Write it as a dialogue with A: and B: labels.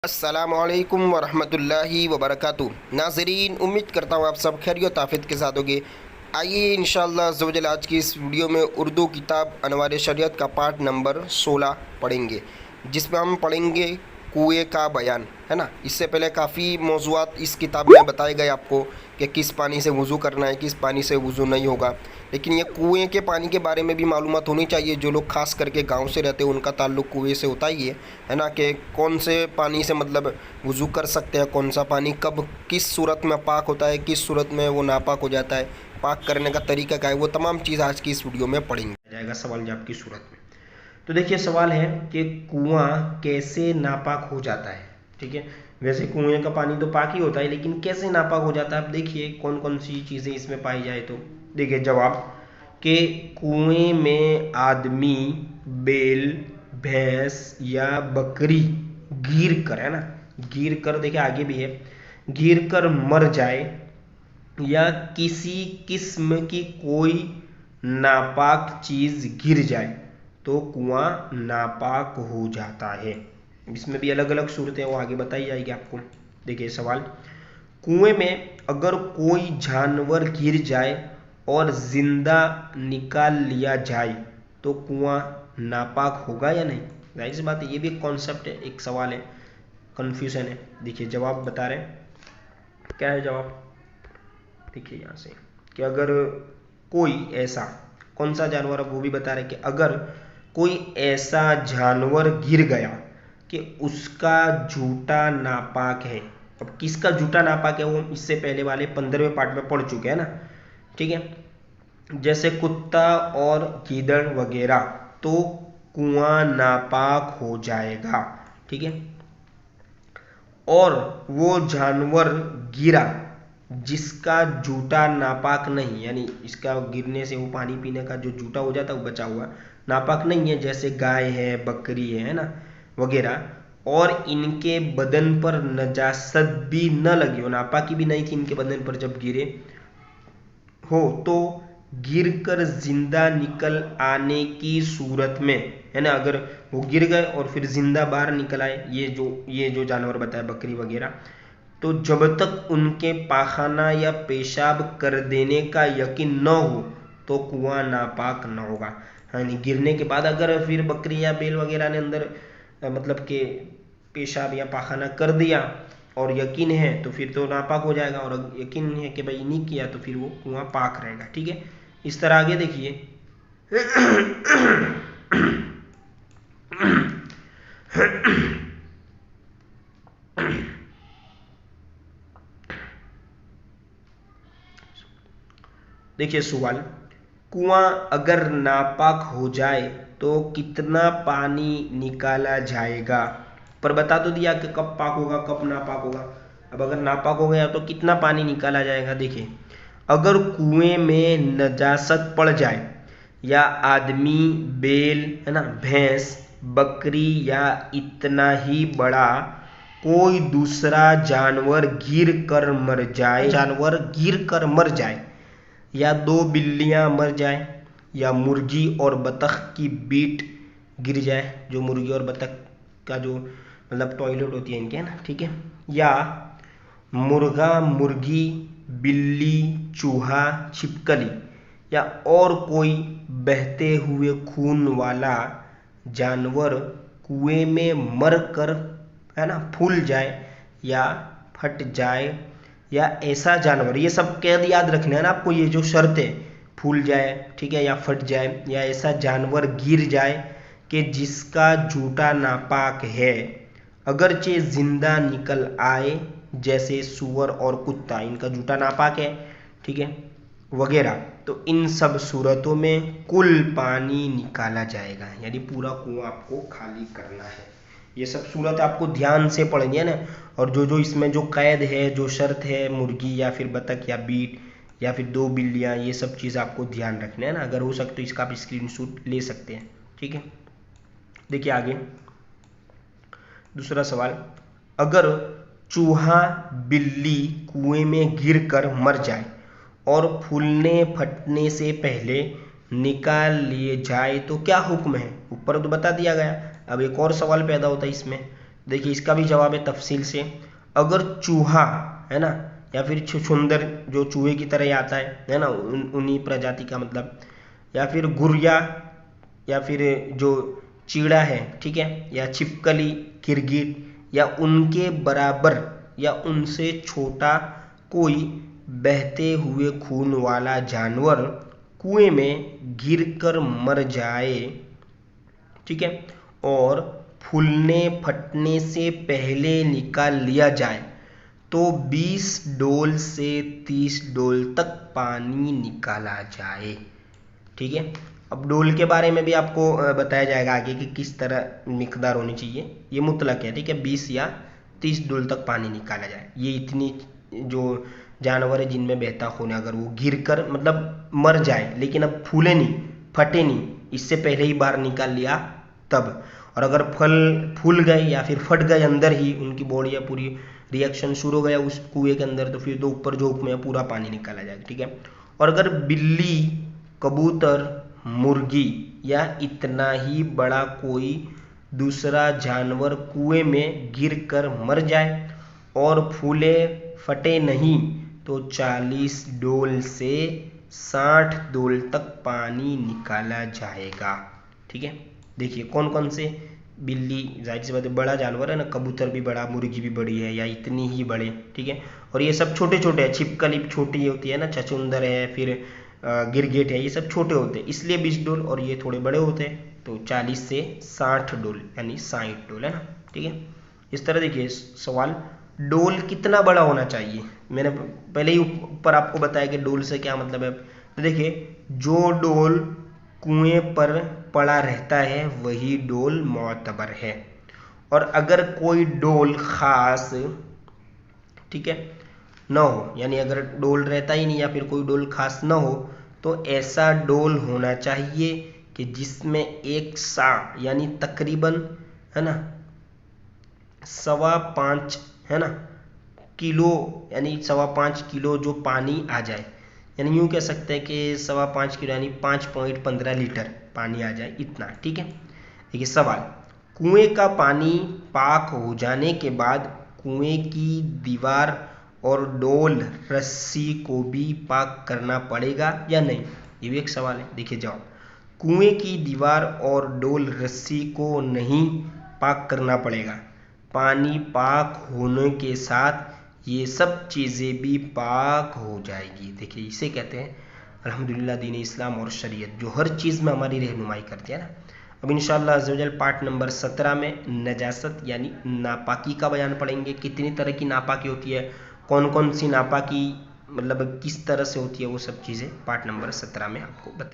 A: अस्सलामुअलैकुम वरहमतुल्लाहि वबरकातुहू। नाज़रीन, उम्मीद करता हूँ आप सब खैरियत आफियत के साथ होंगे। आइए इंशाअल्लाह अज़्ज़ व जल आज की इस वीडियो में उर्दू किताब अनवार शरीयत का पार्ट नंबर 16 पढ़ेंगे, जिसमें हम पढ़ेंगे कुएँ का बयान, है ना। इससे पहले काफ़ी मौज़ूआत इस किताब में बताए गए आपको कि किस पानी से वज़ू करना है, किस पानी से वज़ू नहीं होगा। लेकिन ये कुएँ के पानी के बारे में भी मालूमात होनी चाहिए। जो लोग ख़ास करके गांव से रहते हैं उनका ताल्लुक़ कुएँ से होता ही है ना, कि कौन से पानी से मतलब वज़ू कर सकते हैं, कौन सा पानी कब किस सूरत में पाक होता है, किस सूरत में वो नापाक हो जाता है, पाक करने का तरीका क्या है, वो तमाम चीज़ आज की इस वीडियो में पढ़ेंगे जाएगा सवाल जवाब की सूरत में। तो देखिए सवाल है कि कुआं कैसे नापाक हो जाता है। ठीक है, वैसे कुएं का पानी तो पाक ही होता है, लेकिन कैसे नापाक हो जाता है, आप देखिए कौन कौन सी चीज़ें इसमें पाई जाए। तो देखिए जवाब कि कुएं में आदमी, बैल, भैंस या बकरी गिर कर, है ना, गिर कर, देखिए आगे भी है, गिर कर मर जाए या किसी किस्म की कोई नापाक चीज़ गिर जाए तो कुआं नापाक हो जाता है। इसमें भी अलग अलग सूरतें वो आगे बताई जाएगी आपको। देखिए सवाल, कुएं में अगर कोई जानवर गिर जाए और जिंदा निकाल लिया जाए तो कुआं नापाक होगा या नहीं। जाहिर सी बात है, ये भी एक कॉन्सेप्ट है, एक सवाल है, कन्फ्यूजन है। देखिए जवाब बता रहे हैं, क्या है जवाब। देखिए यहाँ से कि अगर कोई ऐसा, कौन सा जानवर, अब वो भी बता रहे कि अगर कोई ऐसा जानवर गिर गया कि उसका जूता नापाक है। अब किसका जूता नापाक है वो इससे पहले वाले 15वें पार्ट में पढ़ चुके हैं ना। ठीक है, जैसे कुत्ता और गीदड़ वगैरह, तो कुआं नापाक हो जाएगा। ठीक है, और वो जानवर गिरा जिसका जूता नापाक नहीं, यानी इसका गिरने से वो पानी पीने का जो जूता हो जाता है वो बचा हुआ नापाक नहीं है, जैसे गाय है, बकरी है ना, वगैरह, और इनके बदन पर नजासत भी न लगी हो, नापाकी भी नहीं थी इनके बदन पर जब गिरे हो, तो गिरकर जिंदा निकल आने की सूरत में, है ना, अगर वो गिर गए और फिर जिंदा बाहर निकल आए, ये जो जानवर बताया बकरी वगैरह, तो जब तक उनके पाखाना या पेशाब कर देने का यकीन न हो तो कुआं नापाक न होगा। यानी गिरने के बाद अगर फिर बकरी या बैल वगैरह ने अंदर मतलब के पेशाब या पाखाना कर दिया और यकीन है तो फिर तो नापाक हो जाएगा, और यकीन है कि भाई नहीं किया तो फिर वो कुआं पाक रहेगा। ठीक है, इस तरह आगे देखिए देखिए सवाल, कुआं अगर नापाक हो जाए तो कितना पानी निकाला जाएगा। पर बता तो दिया कि कब पाक होगा कब नापाक होगा। अब अगर नापाक हो गया तो कितना पानी निकाला जाएगा। देखिए, अगर कुएं में नजासत पड़ जाए या आदमी, बैल, है ना, भैंस, बकरी या इतना ही बड़ा कोई दूसरा जानवर गिर कर मर जाए या दो बिल्लियां मर जाए या मुर्गी और बतख की बीट गिर जाए, जो मुर्गी और बतख का जो मतलब टॉयलेट होती है इनके, है ना, ठीक है, या मुर्गा, मुर्गी, बिल्ली, चूहा, छिपकली या और कोई बहते हुए खून वाला जानवर कुएं में मर कर, है ना, फूल जाए या फट जाए, या ऐसा जानवर, ये सब कैद याद रखना है ना आपको, ये जो शर्त है, फूल जाए, ठीक है, या फट जाए, या ऐसा जानवर गिर जाए कि जिसका जूता नापाक है, अगरचे जिंदा निकल आए, जैसे सुअर और कुत्ता, इनका जूता नापाक है, ठीक है, वगैरह, तो इन सब सूरतों में कुल पानी निकाला जाएगा, यानी पूरा कुआं आपको खाली करना है। ये सब सूरत आपको ध्यान से पढ़नी है ना, और जो जो इसमें जो कैद है, जो शर्त है, मुर्गी या फिर बतख या बीट या फिर दो बिल्लियाँ, ये सब चीज़ आपको ध्यान रखना है ना। अगर हो सके तो इसका आप स्क्रीनशॉट ले सकते हैं। ठीक है, देखिए आगे दूसरा सवाल, अगर चूहा, बिल्ली कुएं में गिरकर मर जाए और फूलने फटने से पहले निकाल लिए जाए तो क्या हुक्म है। ऊपर तो बता दिया गया, अब एक और सवाल पैदा होता है इसमें। देखिए इसका भी जवाब है तफसील से। अगर चूहा है ना, या फिर छुछुंदर जो चूहे की तरह ही आता है ना, उन्हीं प्रजाति का मतलब, या फिर गुरिया, या फिर जो चीड़ा है, ठीक है, या छिपकली, गिरगिट, या उनके बराबर या उनसे छोटा कोई बहते हुए खून वाला जानवर कुएं में गिरकर मर जाए, ठीक है, और फूलने फटने से पहले निकाल लिया जाए तो 20 डोल से 30 डोल तक पानी निकाला जाए, ठीक है। अब डोल के बारे में भी आपको बताया जाएगा आगे कि किस तरह मिकदार होनी चाहिए। ये मुतलक है, ठीक है, 20 या 30 डोल तक पानी निकाला जाए। ये इतनी जो जानवर है जिनमें बहता खून है, अगर वो गिर कर मतलब मर जाए लेकिन अब फूले नहीं फटे नहीं, इससे पहले ही बाहर निकाल लिया तब, और अगर फूल गए या फिर फट गए अंदर ही, उनकी बॉडी या पूरी रिएक्शन शुरू हो गया उस कुएं के अंदर, तो फिर तो ऊपर झोंक में पूरा पानी निकाला जाएगा, ठीक है। और अगर बिल्ली, कबूतर, मुर्गी या इतना ही बड़ा कोई दूसरा जानवर कुएं में गिरकर मर जाए और फूले फटे नहीं तो 40 डोल से 60 डोल तक पानी निकाला जाएगा, ठीक है। देखिए कौन कौन से, बिल्ली जाहिर सी बात है बड़ा जानवर है ना, कबूतर भी बड़ा, मुर्गी भी बड़ी है या इतनी ही बड़े, ठीक है, और ये सब छोटे छोटे हैं, छिपकली छोटी होती है ना, छछूंदर है, फिर गिरगिट है, ये सब छोटे होते हैं इसलिए 20 डोल, और ये थोड़े बड़े होते हैं तो 40 से 60 डोल यानी 60 डोल, है ना, ठीक है। इस तरह देखिए सवाल, डोल कितना बड़ा होना चाहिए, मैंने पहले ही ऊपर आपको बताया कि डोल से क्या मतलब है। तो देखिए जो डोल कुएं पर पड़ा रहता है वही डोल मोतबर है, और अगर कोई डोल खास, ठीक है, न हो, यानी अगर डोल रहता ही नहीं या फिर कोई डोल खास न हो तो ऐसा डोल होना चाहिए कि जिसमें एक सा यानी तकरीबन, है ना, 5.25, है ना, किलो, यानी 5.25 किलो जो पानी आ जाए, यानी यूँ कह सकते हैं कि 5.25 किलो यानी 5.15 लीटर पानी आ जाए, इतना, ठीक है। देखिए सवाल, कुएं का पानी पाक हो जाने के बाद कुएं की दीवार और डोल रस्सी को भी पाक करना पड़ेगा या नहीं, ये भी एक सवाल है। देखिए जवाब, कुएं की दीवार और डोल रस्सी को नहीं पाक करना पड़ेगा, पानी पाक होने के साथ ये सब चीज़ें भी पाक हो जाएगी। देखिए इसे कहते हैं अल्हम्दुलिल्लाह दीन इस्लाम और शरीयत, जो हर चीज़ में हमारी रहनुमाई करती है ना। अब इंशाअल्लाह अज़्ज़वजल पार्ट नंबर 17 में नजासत यानी नापाकी का बयान पढ़ेंगे, कितनी तरह की नापाकी होती है, कौन कौन सी नापाकी मतलब किस तरह से होती है, वो सब चीज़ें पार्ट नंबर 17 में आपको बताएं।